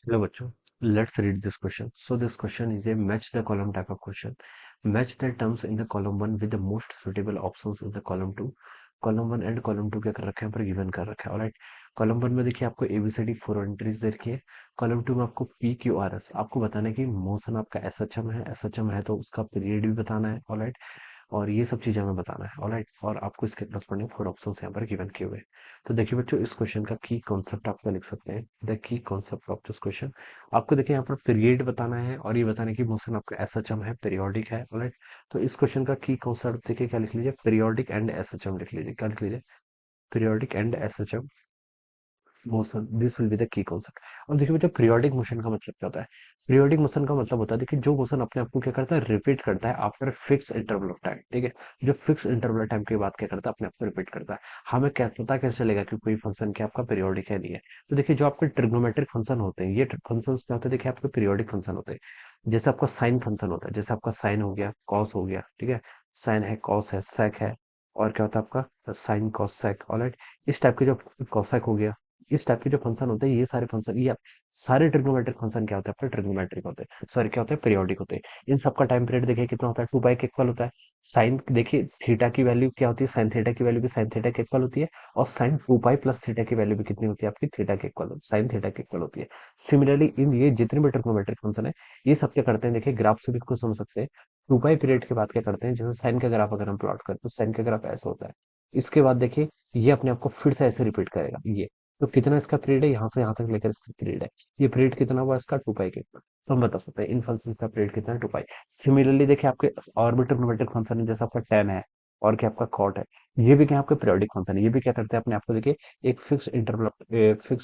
Hello बच्चों, let's read this question. So this question is a match the column type of question. Match the terms in the column 1 with the most suitable options in the column 2. Column 1 and column 2 क्या कर रखा है, पर given कर रखा है। Alright, column 1 में देखिए आपको एबीसीडी 4 एंट्रीज दे रखी है। कॉलम 2 में आपको पी क्यू आर एस आपको बताना है कि मोशन आपका एसएचएम है, एसएचएम है तो उसका पीरियड भी बताना है। ऑलराइट, और ये सब चीजें हमें बताना है। ऑलराइट, और आपको इसके करस्पॉन्डिंग 4 ऑप्शंस यहाँ पर गिवन किए हुए हैं। तो देखिए बच्चों, इस क्वेश्चन का की कॉन्सेप्ट आप क्या लिख सकते हैं। The key concept of this question, आपको देखिए यहाँ पर पीरियड बताना है और ये बताना है कि मोशन आपका एसएचएम है, पीरियोडिक है। ऑलराइट, तो इस क्वेश्चन का की कॉन्सेप्ट देखिए क्या लिख लीजिए, पीरियोडिक एंड एसएचएम लिख लीजिए। क्या लिख लीजिए, periodic and SHM motion, this will be the key concept. अब देखिए बेटा, पीरियोडिक मोशन का मतलब क्या होता है। पीरियोडिक मोशन का मतलब होता है देखिए, जो मोशन अपने आप को क्या करता है, रिपीट करता है after fix interval of time. ठीक है, जो फिक्स इंटरवल टाइम के बाद क्या करता है, अपने आप को रिपीट करता है। हमें क्या पता कैसे चलेगा कि कोई फंक्शन क्या आपका पीरियोडिक है नहीं है। तो देखिए, जो आपके ट्रिग्नोमेट्रिक फंक्शन होते हैं, ये फंक्शन क्या होते हैं, देखिए आपके पीरियोडिक फंक्शन होते हैं। जैसे आपका साइन फंक्शन होता है, जैसे आपका साइन हो गया, कॉस हो गया। ठीक है, साइन है, कॉस है, सेक है, और क्या होता है आपका साइन कॉस सेक। ऑलराइट, इस टाइप के जो कॉसेक हो गया, इस टाइप के जो फंक्शन होते हैं, ये सारे फंक्शन, ये सारे ट्रिग्नोमेट्रिक फंक्शन क्या होते हैं, अपने ट्रिग्नोमेट्रिक होते हैं, सॉरी क्या होते हैं, पीरियोडिक होते हैं। इन सबका टाइम पीरियड देखिए कितना होता है, 2 पाई के इक्वल होता है। साइन देखिए थीटा की वैल्यू क्या होती है, साइन थीटा की वैल्यू भी साइन थीटा के इक्वल होती है। और साइन 2 पाई प्लस थीटा की वैल्यू भी कितनी होती है, आपकी थीटा के इक्वल, साइन थीटा के इक्वल होती है। सिमिलरली इन ये जितने भी ट्रिग्नोमेट्रिक फंक्शन है, ये सब क्या करते हैं, देखिए ग्राफ से भी कुछ समझ सकते हैं। 2 पाई पीरियड के बाद क्या करते हैं, जैसे साइन का ग्राफ अगर हम प्लॉट करें तो साइन का ग्राफ ऐसा होता है। इसके बाद देखिए, ये अपने आप को फिर से ऐसे रिपीट करेगा ये। तो कितना इसका पीरियड है, यहाँ से यहाँ तक लेकर इसका पीरियड है, ये पीरियड कितना हुआ इसका, 2 पाई के इक्वल। तो हम बता सकते हैं इन फंक्शन का पीरियड कितना है, 2 पाई। सिमिलरली देखिए, आपके और भी ट्रिग्नोमेट्रिक फंक्शन है, जैसे आपका tan है और क्या आपका cot है। ये भी क्या आपके पीरियोडिक फंक्शन है। ये भी क्या करते हैं, अपने आप को देखिए एक फिक्स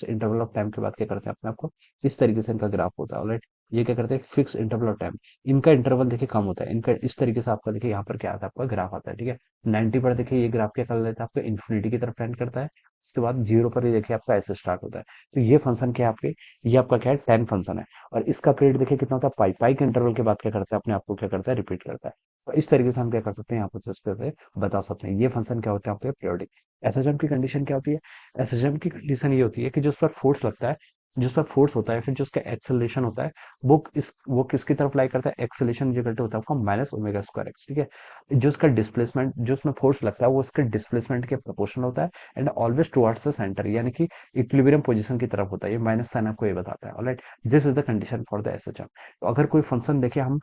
इंटरवल ऑफ टाइम के बाद क्या करते हैं, अपने आप को इस तरीके से इनका ग्राफ होता है। ऑलराइट, ये क्या करते हैं, फिक्स इंटरवल ऑफ टाइम, इनका इंटरवल देखिए कम होता है, इनका इस तरीके से आपका देखिए यहाँ पर क्या आता है, आपका ग्राफ आता है। ठीक है, 90 पर देखिए ये ग्राफ क्या कर लेता है, आपको इन्फिनिटी की तरफ टेंड करता है। उसके बाद 0 पर ये देखिए आपका ऐसे स्टार्ट होता है। तो ये फंक्शन क्या है आपके, ये आपका क्या है, टेन फंक्शन है। और इसका पीरियड देखिए कितना होता है, पाई। पाई के इंटरवल के बाद क्या करता है, अपने आप को क्या करता है, रिपीट करता है। तो इस तरीके से हम क्या कर सकते हैं, यहाँ पर इस पे बता सकते हैं ये फंक्शन क्या होता है आपके पीरियोडिक। एसएचएम की कंडीशन क्या होती है, एसएचएम की कंडीशन ये होती है कि जो उस पर फोर्स लगता है, जो उस पर फोर्स होता है, फिर जो उसका एक्सेलरेशन होता है, वो किसकी तरफ लाई करता है, एक्सेलरेशन जो करते होता है आपका माइनस ओमेगा स्क्वायर एक्स। ठीक है, जो उसका डिस्प्लेसमेंट, जो उसमें फोर्स लगता है, वो उसके डिस्प्लेसमेंट के प्रोपोर्शनल होता है। And always towards the centre, यानी कि इक्विलिब्रियम पोजीशन की तरफ होता है। ये माइनस साइन आपको ये बताता है। Alright, this is the condition for the SHM. तो अगर कोई फंक्शन देखिए हम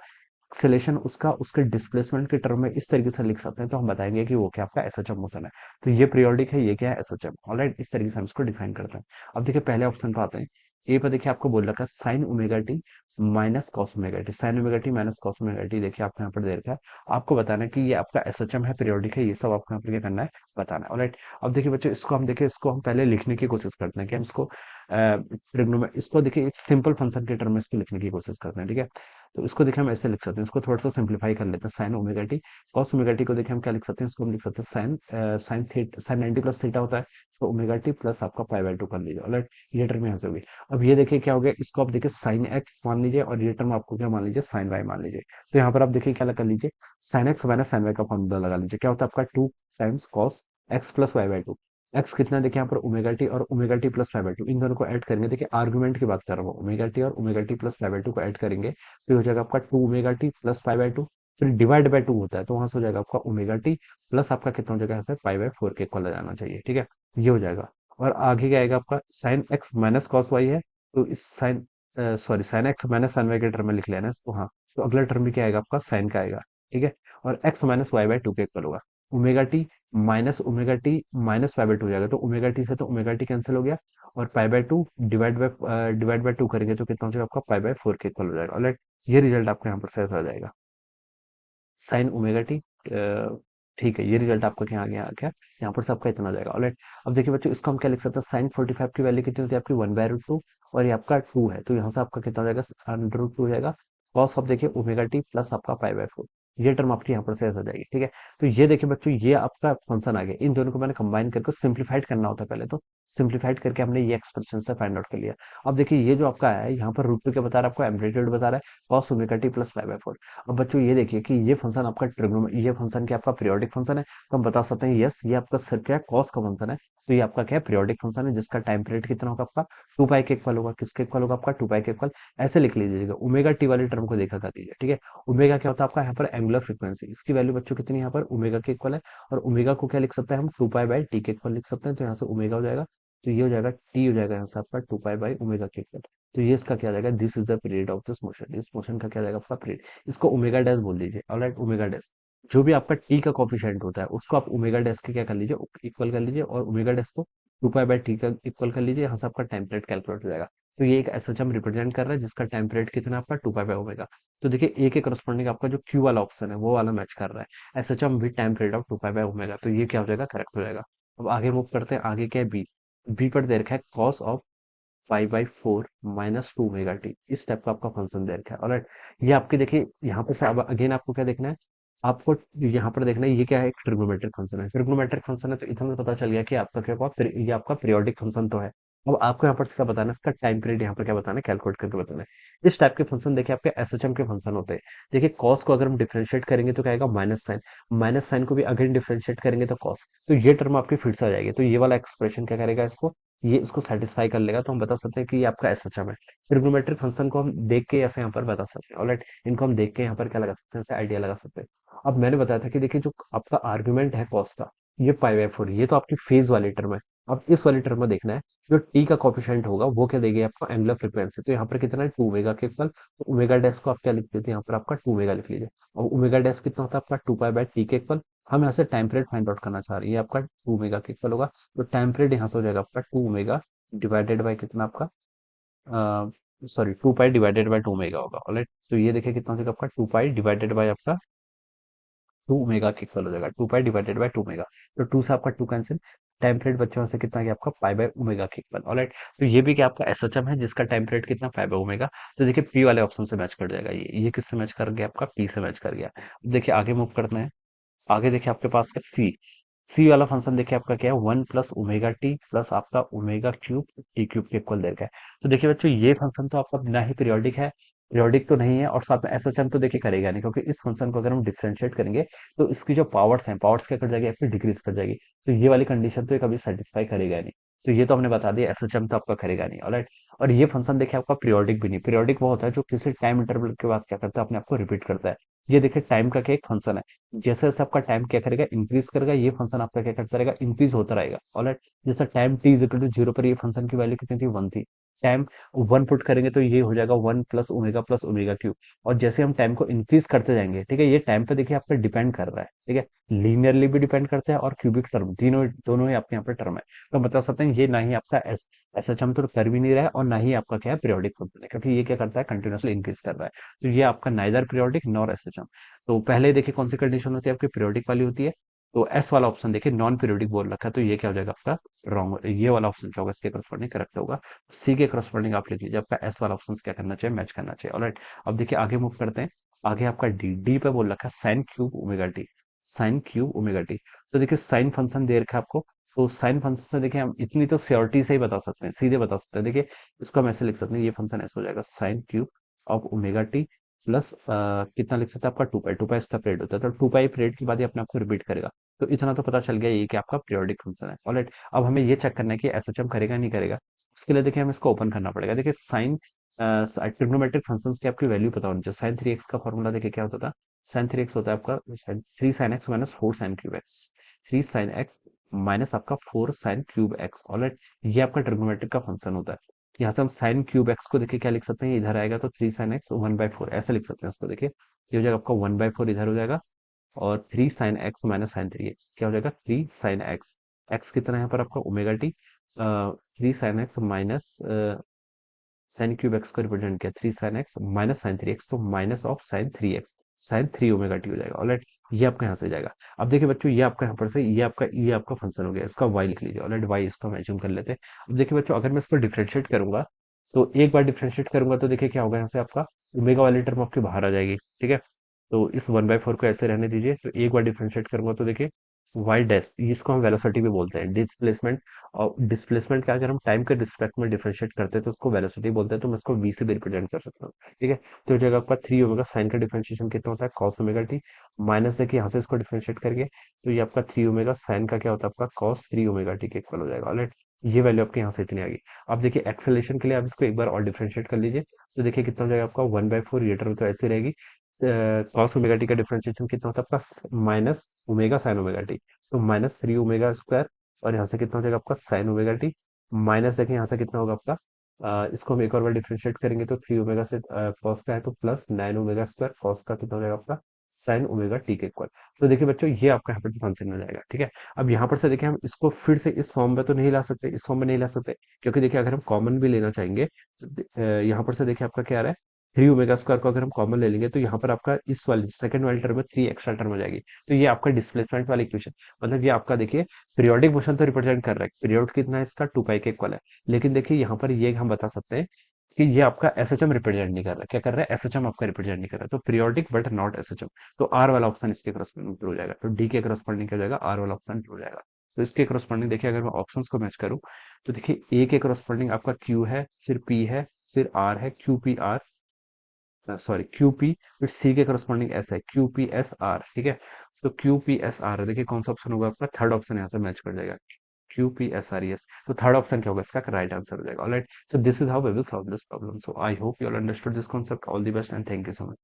एक्सेलेरेशन उसका उसके डिस्प्लेसमेंट के टर्म में इस तरीके से लिख सकते हैं, तो हम बताएंगे कि वो क्या आपका एसएचएम मोशन है। तो ये पीरियोडिक है, ये क्या है, एसएचएम। ऑलराइट, इस तरीके से हम इसको डिफाइन करते हैं। अब देखिए पहले ऑप्शन पे आते हैं। ए पर देखिए आपको बोल रखा है sine omega T minus cos omega T, sine omega T minus cos omega T देखिए आपको यहाँ पर दे रखा है। आपको बताना है कि ये आपका एसएचएम है, पीरियोडिक है, ये सब आपको यहाँ पर क्या करना है, बताना है। ऑलराइट, अब देखिए बच्चों, इसको हम पहले लिखने की कोशिश करते हैं कि हम इसको ट्रिग्नोमेट इसको देखिए एक सिंपल फंक्शन के टर्म में इसको लिखने की कोशिश करते हैं। ठीक है, तो इसको देखिए हम ऐसे लिख सकते हैं, इसको थोड़ा सा सिंप्लीफाई कर लेते हैं। Sine omega T cos omega T को देखिए हम क्या लिख सकते हैं, इसको हम लिख सकते हैं साइन 90 प्लस थीटा होता है, तो ओमेगा टी प्लस आपका पाई बाय 2 कर लीजिए। ऑलराइट, ये टर्म यहाँ से होगी। अब ये देखिए क्या हो गया, इसको आप देखिए साइन एक्स मान लीजिए, और ये टर्म आपको क्या मान लीजिए, साइन वाई मान लीजिए। तो यहाँ पर आप देखिए क्या लगा लीजिए, sine x minus sine y का फॉर्मूला लगा लीजिए। क्या होता है आपका 2 times cos x plus y by 2। X कितना देखिए यहाँ पर ओमेगा टी, और omega t plus five by two, इन दोनों को ऐड करेंगे। देखिए आर्गुमेंट की बात कर रहा हूँ, ओमेगा टी और omega t plus five by to को ऐड करेंगे, फिर हो जाएगा आपका 2 omega t plus five by to. फिर डिवाइड बाय 2 होता है, तो वहां से हो जाएगा आपका ओमेगा टी प्लस आपका कितना हो जाएगा, यहाँ से पाई बाय 4 के इक्वल आ जाना चाहिए। ठीक है, ये हो जाएगा। और आगे क्या आएगा आपका, sine x minus cos Y है, तो इस sine sorry sine x minus sine Y के टर्म में लिख लेना है इसको। हाँ, तो अगला टर्म भी क्या आएगा आपका, साइन का आएगा। ठीक है, और एक्स माइनस वाई बाय 2 के इक्वल होगा। Omega T minus pi by 2 हो जाएगा, तो ओमेगा टी से तो ओमेगा टी कैंसिल हो गया, और पाई बाय 2 डिवाइड बाय 2 करेंगे तो कितना हो जाएगा आपका, पाई बाय 4 के इक्वल हो जाएगा। ऑलराइट, ये रिजल्ट आपको यहाँ पर सही आ जाएगा, साइन ओमेगा टी। ठीक है, ये रिजल्ट आपका क्या आ गया, यहाँ पर सबका इतना आ जाएगा। ऑलराइट, अब देखिए बच्चों, इसको हम क्या लिख सकते हैं, साइन 45 की वैल्यू कितनी होती है आपकी, 1/√2, और ये आपका 2 है, तो यहाँ से आपका कितना हो जाएगा, √2 हो जाएगा। कॉस ऑफ देखिए ओमेगा टी प्लस आपका पाई बाय 4, ये टर्म आपकी यहाँ पर से आ जाएगी। ठीक है, तो ये देखिए बच्चों, ये आपका फंक्शन आ गया। इन दोनों को मैंने कंबाइन करके सिंप्लीफाइड करना होता है पहले तो सिंप्लीफाइड करके हमने ये एक्सप्रेशन से फाइंड आउट कर लिया। अब देखिए ये जो आपका है यहाँ पर रूट टू क्या बता रहा है आपको, एम्पलीट्यूड बता रहा है cos omega t plus pi by 4। अब बच्चों ये देखिए कि ये फंक्शन आपका ये फंक्शन क्या आपका पीरियोडिक फंक्शन है, तो हम बता सकते हैं यस ये आपका सर क्या है, कॉस का फंक्शन है। तो ये आपका क्या है, पीरियोडिक फंक्शन है जिसका टाइम पीरियड कितना होगा आपका, 2 पाई के इक्वल होगा। किसके इक्वल होगा आपका, 2 पाई के इक्वल। ऐसे लिख लीजिएगा, ओमेगा टी वाली टर्म को देखा कर दीजिए, ठीक है। ओमेगा क्या होता है आपका यहाँ पर एंगुलर फ्रीक्वेंसी, इसकी वैल्यू बच्चों कितनी है यहाँ पर, ओमेगा के इक्वल है। और ओमेगा को क्या लिख सकते हैं हम, 2 पाई बाई टी के इक्वल लिख सकते हैं। तो यहाँ से ओमेगा हो जाएगा, तो ये हो जाएगा टी हो जाएगा यहाँ से आपका 2 पाई बाई ओमेगा के इक्वल। तो ये इसका क्या जाएगा, this is the period of this motion, इस मोशन का क्या जाएगा आपका पीरियड। इसको ओमेगा डैश बोल दीजिए, ऑलराइट, ओमेगा डैश। जो भी आपका टी का कोफिशिएंट होता है उसको आप ओमेगा डैश के क्या कर लीजिए, इक्वल कर लीजिए, और ओमेगा डैश को 2 पाई बाई टी का इक्वल कर लीजिए। यहाँ से आपका टाइम पीरियड कैलकुलेट हो जाएगा। तो ये एक ऐसा हम रिप्रेजेंट कर रहा है जिसका टाइम पीरियड कितना है आपका, 2 पाई बाई ओमेगा। तो देखिए ए के करस्पॉन्डिंग आपका जो क्यू वाला ऑप्शन है वो वाला मैच कर रहा है, S H M with time period of 2 pi by omega. तो ये क्या हो जाएगा, करेक्ट हो जाएगा। अब आगे मूव करते हैं, आगे क्या है बी। बी पर दे रखा है cos of pi by 4 minus 2 omega T, इस टाइप का आपका फंक्शन दे रखा है, ऑलराइट। ये आपके देखिए यहाँ पर से अब अगेन आपको क्या देखना है, आपको यहाँ पर देखना है ये क्या है, एक ट्रिग्नोमेट्रिक फंक्शन है। ट्रिग्नोमेट्रिक फंक्शन है तो इतना तो पता चल गया कि आपका क्या हुआ, फिर ये आपका पीरियोडिक फंक्शन तो है। अब आपको यहाँ पर से क्या बताना है, इसका टाइम पीरियड यहाँ पर क्या बताना है, कैलकुलेट करके बताना है। इस टाइप के फंक्शन देखिए आपके एसएचएम के फंक्शन होते हैं। देखिए कॉस को अगर हम डिफरेंशिएट करेंगे तो क्या आएगा, माइनस साइन को भी अगेन डिफरेंशिएट करेंगे तो कॉस। तो ये टर्म आपकी फिर से आ जाएगी, तो ये वाला एक्सप्रेशन क्या करेगा इसको, ये इसको सेटिस्फाई कर लेगा। तो हम बता सकते हैं कि ये आपका एसएचएम है। ट्रिग्नोमेट्रिक फंक्शन को हम देख के ऐसे यहाँ पर बता सकते हैं, ऑलराइट। इनको हम देख के यहाँ पर क्या लगा सकते हैं, ऐसे आइडिया लगा सकते हैं। अब मैंने बताया था कि देखिए जो आपका आर्गुमेंट है कॉस का, ये पाई बाय 4, ये तो आपकी फेज वाली टर्म है। अब इस वाली टर्म में देखना है, जो टी का कोफिशिएंट होगा वो क्या देगी आपको, एंगुलर फ्रीक्वेंसी। तो यहाँ पर कितना है, 2 ओमेगा के इक्वल। तो ओमेगा डैश को आप क्या लिख देते हैं यहाँ पर आपका 2 ओमेगा लिख लीजिए। और ओमेगा डैश कितना होता है आपका, 2 पाई बाय टी के इक्वल। हम यहाँ से टाइम पीरियड फाइंड आउट करना चाह रहे हैं, ये आपका 2 ओमेगा के इक्वल होगा। तो टाइम पीरियड यहाँ से हो जाएगा आपका 2 ओमेगा डिवाइडेड बाय कितना आपका, sorry 2 pi divided by 2 omega होगा, ऑलराइट। तो ये देखिए कितना हो जाएगा आपका, 2 पाई डिवाइडेड बाय आपका 2 ओमेगा के इक्वल हो जाएगा, 2 पाई डिवाइडेड बाय 2 ओमेगा। तो 2 से आपका 2 कैंसिल, टाइम पीरियड बच्चों से कितना गया आपका, पाई बाय ओमेगा के इक्वल, ऑलराइट। तो ये भी क्या आपका एसएचएम है जिसका टाइम पीरियड कितना, पाई बाय ओमेगा। तो देखिए पी वाले ऑप्शन से मैच कर जाएगा, ये किससे मैच कर गया आपका, पी से मैच कर गया। अब देखिए आगे मूव करते हैं, आगे देखिए आपके पास का सी। सी वाला फंक्शन देखिए आपका क्या है, 1 प्लस ओमेगा टी प्लस आपका ओमेगा क्यूब टी क्यूब के इक्वल दे रखा है। तो देखिए बच्चों ये फंक्शन तो आपका ना ही पीरियोडिक है, पीरियोडिक तो नहीं है, और साथ में एसएचएम तो देखिए करेगा नहीं, क्योंकि इस फंक्शन को अगर हम डिफरेंशिएट करेंगे तो इसकी जो पावर्स हैं, पावर्स क्या कर जाएगी आपकी, डिक्रीज कर जाएगी। तो ये वाली कंडीशन तो ये कभी सेटिस्फाई करेगा नहीं। तो ये तो हमने बता दिया, एसएचएम तो आपका करेगा नहीं, ऑलराइट। और ये फंक्शन देखिए आपका पीरियोडिक भी नहीं, पीरियोडिक वो होता है जो किसी टाइम इंटरवल के बाद क्या करता है, अपने आप को रिपीट करता है। ये देखिए टाइम का क्या एक फंक्शन है, जैसे जैसे आपका टाइम क्या करेगा, इंक्रीज करेगा, ये फंक्शन आपका क्या करता रहेगा, इंक्रीज होता रहेगा, ऑलराइट। जैसे time T is equal to 0 पर ये फंक्शन की वैल्यू कितनी थी, 1 थी। टाइम 1 पुट करेंगे तो ये हो जाएगा 1 प्लस ओमेगा क्यूब। और जैसे हम टाइम को इंक्रीज करते जाएंगे, ठीक है, ये टाइम पे देखिए आपका डिपेंड कर रहा है, ठीक है। लीनियरली भी डिपेंड करता है और क्यूबिक टर्म, तीनों दोनों ही आपके यहाँ पे टर्म है। तो बता सकते हैं ये ना ही आपका एस एच हम तो कर भी नहीं रहा है, और ना ही आपका क्या है पीरियोडिक फंक्शन है, क्योंकि ये क्या करता है, कंटिन्यूसली इंक्रीज कर रहा है। तो ये आपका neither periodic nor S H. तो पहले देखिए कौन सी कंडीशन होती है आपकी, पीरियोडिक वाली होती है। तो एस वाला ऑप्शन देखिए नॉन पीरियोडिक बोल रखा है, तो ये क्या हो जाएगा आपका रॉन्ग, ये वाला ऑप्शन क्या होगा, इसके करस्पॉन्डिंग करेक्ट होगा। सी के करस्पॉन्डिंग आप लिख लीजिए, आपका एस वाला ऑप्शन क्या करना चाहिए, मैच करना चाहिए, ऑलराइट। अब देखिए आगे मूव करते हैं, आगे आपका डी, डी पे बोल रखा है sine cube omega T, sine cube omega T. तो देखिए साइन फंक्शन दे रखा है आपको। तो साइन फंक्शन से देखिए हम इतनी तो श्योरिटी से ही बता सकते हैं, सीधे बता सकते हैं। देखिए इसको हम ऐसे लिख सकते हैं, ये फंक्शन ऐसे हो जाएगा, sine cube of omega t plus कितना लिख सकते हैं आपका, 2 पाई, 2 पाई इसका पीरियड होता है। तो 2 पाई पीरियड के बाद ये अपने आप को रिपीट करेगा। तो इतना तो पता चल गया ये कि आपका पीरियोडिक फंक्शन है, ऑलराइट। अब हमें ये चेक करना है कि एसएचएम करेगा नहीं करेगा। उसके लिए देखिए हमें इसको ओपन करना पड़ेगा। देखिए साइन ट्रिग्नोमेट्रिक फंक्शंस की आपकी वैल्यू पता होनी चाहिए। साइन 3x का फॉर्मूला देखिए क्या होता था, साइन 3x होता है आपका 3 sin x minus 4 sin cube x, 3 sin x minus आपका 4 sin क्यूब एक्स, ऑलराइट। ये आपका ट्रिग्नोमेट्रिक का फंक्शन होता है। यहाँ से हम साइन क्यूब एक्स को देखिए क्या लिख सकते हैं, इधर आएगा तो 3 sin x 1/4 ऐसे लिख सकते हैं इसको। देखिए ये हो जाएगा आपका 1/4 इधर हो जाएगा, और 3 sin x minus sin 3x क्या हो जाएगा, 3 sin x। एक्स कितना है यहाँ पर आपका omega T, 3 sin x minus sine cube x को रिप्रेजेंट किया, 3 sin x minus sin 3x, तो minus of sin 3x, sin 3 omega T हो जाएगा, ऑलराइट। ये आपका यहाँ से जाएगा। अब देखिए बच्चों ये आपका यहाँ पर से ये आपका फंक्शन हो गया, इसका y लिख लीजिए, ऑलराइट, y इसको हम एज्यूम कर लेते हैं। अब देखिए बच्चों अगर मैं इसको डिफरेंशिएट करूंगा, तो एक बार डिफरेंशिएट करूंगा तो देखिए क्या होगा, यहाँ से आपका ओमेगा वाली टर्म आपकी बाहर आ जाएगी, ठीक है। तो इस 1/4 को ऐसे रहने दीजिए, तो एक बार डिफरेंशिएट करूंगा तो देखिए वाई डैश, इसको हम वेलोसिटी भी बोलते हैं। डिस्प्लेसमेंट, और डिस्प्लेसमेंट का अगर हम टाइम के रिस्पेक्ट में डिफरेंशिएट करते हैं तो उसको वेलोसिटी बोलते हैं, तो मैं इसको वी से भी रिप्रेजेंट कर सकता हूँ। ठीक है, तो ये जगह आपका 3 ओमेगा साइन का डिफरेंशिएशन कितना होता है, कॉस ओमेगा टी, माइनस देखिए यहाँ से इसको डिफरेंशिएट करके, तो ये आपका 3 ओमेगा साइन का क्या होता है आपका कॉस 3 ओमेगा टी के इक्वल हो जाएगा। ऑलराइट, ये वैल्यू आपके यहाँ से इतनी आ गई। अब देखिए एक्सेलेरेशन के लिए आप इसको एक बार और डिफरेंशिएट कर लीजिए, तो देखिए कितना हो जाएगा आपका 1/4, ये टर्म तो ऐसे रहेगी। कॉस ओमेगा टी का डिफरेंशिएशन कितना होता है आपका minus omega sine omega T, तो -3 ओमेगा स्क्वायर, और यहाँ से कितना हो जाएगा आपका साइन ओमेगा टी, माइनस देखिए यहाँ से कितना होगा आपका, इसको हम एक और बार डिफरेंशिएट करेंगे तो 3 ओमेगा से कॉस का है तो प्लस 9 ओमेगा स्क्वायर, कॉस का कितना हो जाएगा आपका साइन ओमेगा टी के इक्वल। तो देखिए बच्चों ये आपका यहाँ पर फंक्शन मिल जाएगा। ठीक है, अब यहाँ पर से देखिए हम इसको फिर से इस फॉर्म में तो नहीं ला सकते, इस फॉर्म में नहीं ला सकते, क्योंकि देखिए अगर हम कॉमन भी लेना चाहेंगे तो यहाँ पर से देखिए आपका क्या आ रहा है, 3 ओमेगा स्क्वायर को अगर हम कॉमन ले लेंगे तो यहाँ पर आपका इस वाली सेकंड वाली टर्म में 3 एक्स्ट्रा टर्म हो जाएगी। तो ये आपका डिस्प्लेसमेंट वाली इक्वेशन, मतलब ये आपका देखिए पीरियोडिक मोशन तो रिप्रेजेंट कर रहा है, पीरियड कितना है इसका 2 पाई के इक्वल है, लेकिन देखिए यहाँ पर ये हम बता सकते हैं कि ये आपका एसएचएम रिप्रेजेंट नहीं कर रहा है। क्या कर रहा है, एसएचएम आपका रिप्रेजेंट नहीं कर रहा है, तो पीरियोडिक बट नॉट एसएचएम। तो आर वाला ऑप्शन इसके करस्पॉन्डिंग हो जाएगा, तो डी के करस्पॉन्डिंग क्या हो जाएगा, आर वाला ऑप्शन हो जाएगा। तो इसके करस्पॉन्डिंग देखिए अगर मैं ऑप्शंस को मैच करूं, तो देखिए ए के करस्पॉन्डिंग आपका क्यू है, फिर पी है, फिर आर है, Q P R, sorry Q P, फिर सी के करस्पॉन्डिंग एस है, क्यू पी एस आर। ठीक है, तो क्यू पी एस आर है, देखिए कौन सा ऑप्शन होगा आपका, थर्ड ऑप्शन यहाँ से मैच कर जाएगा, Q P S R S. तो थर्ड ऑप्शन क्या होगा इसका, राइट आंसर हो जाएगा। Alright, so this is how we will solve this problem. So I hope you all understood this concept. All the best and thank you so much.